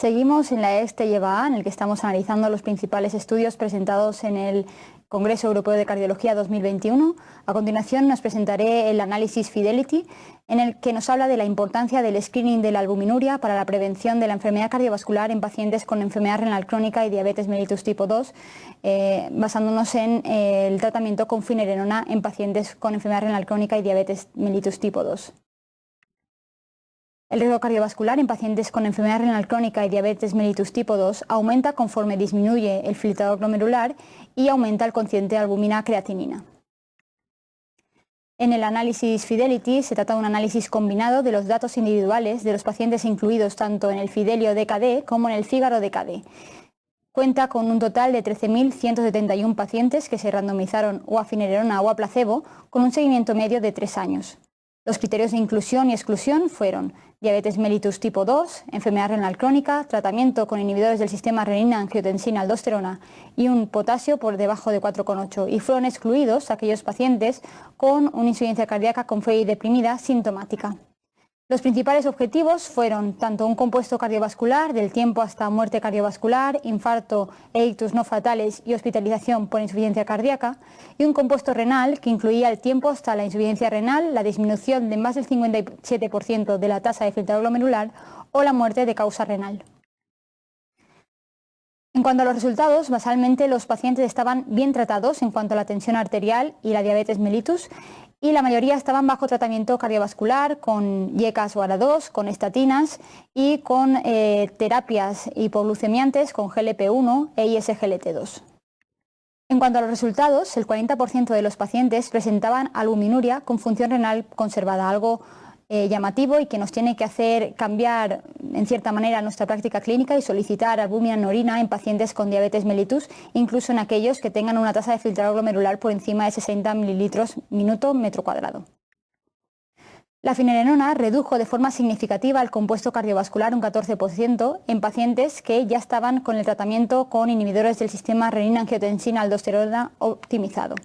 Seguimos en la ESTE lleva A, en el que estamos analizando los principales estudios presentados en el Congreso Europeo de Cardiología 2021. A continuación nos presentaré el análisis Fidelity, en el que nos habla de la importancia del screening de la albuminuria para la prevención de la enfermedad cardiovascular en pacientes con enfermedad renal crónica y diabetes mellitus tipo 2, basándonos en el tratamiento con finerenona en pacientes con enfermedad renal crónica y diabetes mellitus tipo 2. El riesgo cardiovascular en pacientes con enfermedad renal crónica y diabetes mellitus tipo 2 aumenta conforme disminuye el filtrado glomerular y aumenta el cociente de albúmina creatinina. En el análisis Fidelity se trata de un análisis combinado de los datos individuales de los pacientes incluidos tanto en el Fidelio DKD como en el Figaro DKD. Cuenta con un total de 13.171 pacientes que se randomizaron o a finerenona o a placebo con un seguimiento medio de 3 años. Los criterios de inclusión y exclusión fueron diabetes mellitus tipo 2, enfermedad renal crónica, tratamiento con inhibidores del sistema renina-angiotensina-aldosterona y un potasio por debajo de 4,8, y fueron excluidos aquellos pacientes con una insuficiencia cardíaca con fe y deprimida sintomática. Los principales objetivos fueron tanto un compuesto cardiovascular del tiempo hasta muerte cardiovascular, infarto e ictus no fatales y hospitalización por insuficiencia cardíaca, y un compuesto renal que incluía el tiempo hasta la insuficiencia renal, la disminución de más del 57% de la tasa de filtrado glomerular o la muerte de causa renal. En cuanto a los resultados, basalmente los pacientes estaban bien tratados en cuanto a la tensión arterial y la diabetes mellitus, y la mayoría estaban bajo tratamiento cardiovascular con YECAS o ARA2, con estatinas y con terapias hipoglucemiantes con GLP-1 e ISGLT2. En cuanto a los resultados, el 40% de los pacientes presentaban albuminuria con función renal conservada, algo llamativo y que nos tiene que hacer cambiar en cierta manera nuestra práctica clínica y solicitar albúmina en orina en pacientes con diabetes mellitus, incluso en aquellos que tengan una tasa de filtrado glomerular por encima de 60 mililitros minuto metro cuadrado. La finerenona redujo de forma significativa el compuesto cardiovascular un 14% en pacientes que ya estaban con el tratamiento con inhibidores del sistema renina-angiotensina-aldosterona optimizado.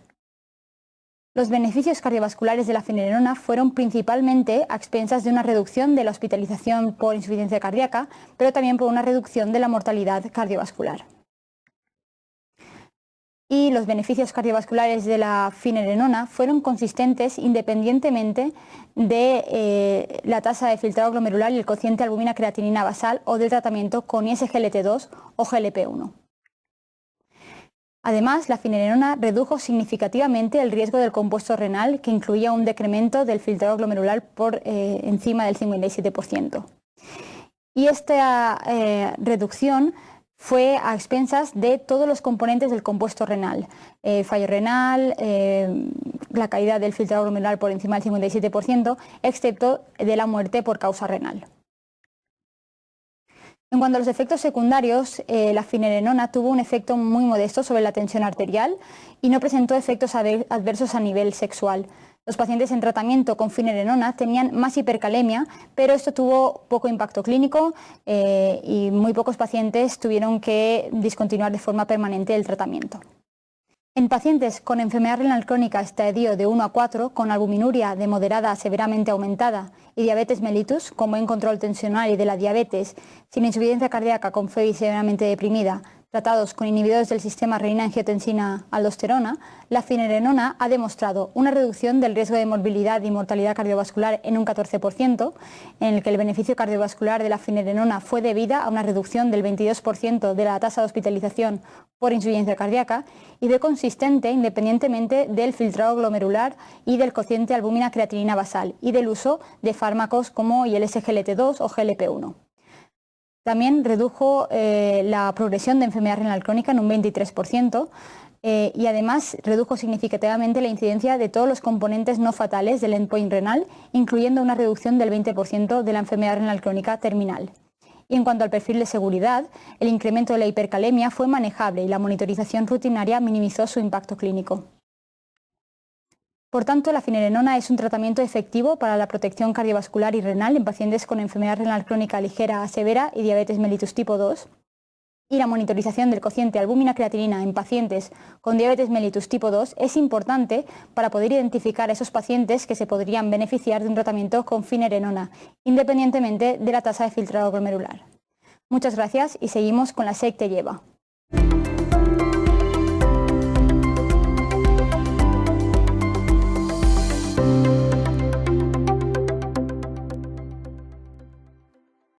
Los beneficios cardiovasculares de la finerenona fueron principalmente a expensas de una reducción de la hospitalización por insuficiencia cardíaca, pero también por una reducción de la mortalidad cardiovascular. Y los beneficios cardiovasculares de la finerenona fueron consistentes independientemente de la tasa de filtrado glomerular y el cociente albúmina creatinina basal o del tratamiento con ISGLT2 o GLP-1. Además, la finerenona redujo significativamente el riesgo del compuesto renal, que incluía un decremento del filtrado glomerular por encima del 57%. Y esta reducción fue a expensas de todos los componentes del compuesto renal, fallo renal, la caída del filtrado glomerular por encima del 57%, excepto de la muerte por causa renal. En cuanto a los efectos secundarios, la finerenona tuvo un efecto muy modesto sobre la tensión arterial y no presentó efectos adversos a nivel sexual. Los pacientes en tratamiento con finerenona tenían más hipercalemia, pero esto tuvo poco impacto clínico y muy pocos pacientes tuvieron que discontinuar de forma permanente el tratamiento. En pacientes con enfermedad renal crónica estadio de 1 a 4, con albuminuria de moderada a severamente aumentada y diabetes mellitus, con buen control tensional y de la diabetes, sin insuficiencia cardíaca con fe y severamente deprimida, tratados con inhibidores del sistema renina-angiotensina-aldosterona, la finerenona ha demostrado una reducción del riesgo de morbilidad y mortalidad cardiovascular en un 14%, en el que el beneficio cardiovascular de la finerenona fue debida a una reducción del 22% de la tasa de hospitalización por insuficiencia cardíaca, y de consistente independientemente del filtrado glomerular y del cociente albúmina creatinina basal y del uso de fármacos como el SGLT2 o GLP-1. También redujo la progresión de enfermedad renal crónica en un 23% y además redujo significativamente la incidencia de todos los componentes no fatales del endpoint renal, incluyendo una reducción del 20% de la enfermedad renal crónica terminal. Y en cuanto al perfil de seguridad, el incremento de la hipercalemia fue manejable y la monitorización rutinaria minimizó su impacto clínico. Por tanto, la finerenona es un tratamiento efectivo para la protección cardiovascular y renal en pacientes con enfermedad renal crónica ligera a severa y diabetes mellitus tipo 2, y la monitorización del cociente albúmina creatinina en pacientes con diabetes mellitus tipo 2 es importante para poder identificar a esos pacientes que se podrían beneficiar de un tratamiento con finerenona, independientemente de la tasa de filtrado glomerular. Muchas gracias y seguimos con la SEC te lleva.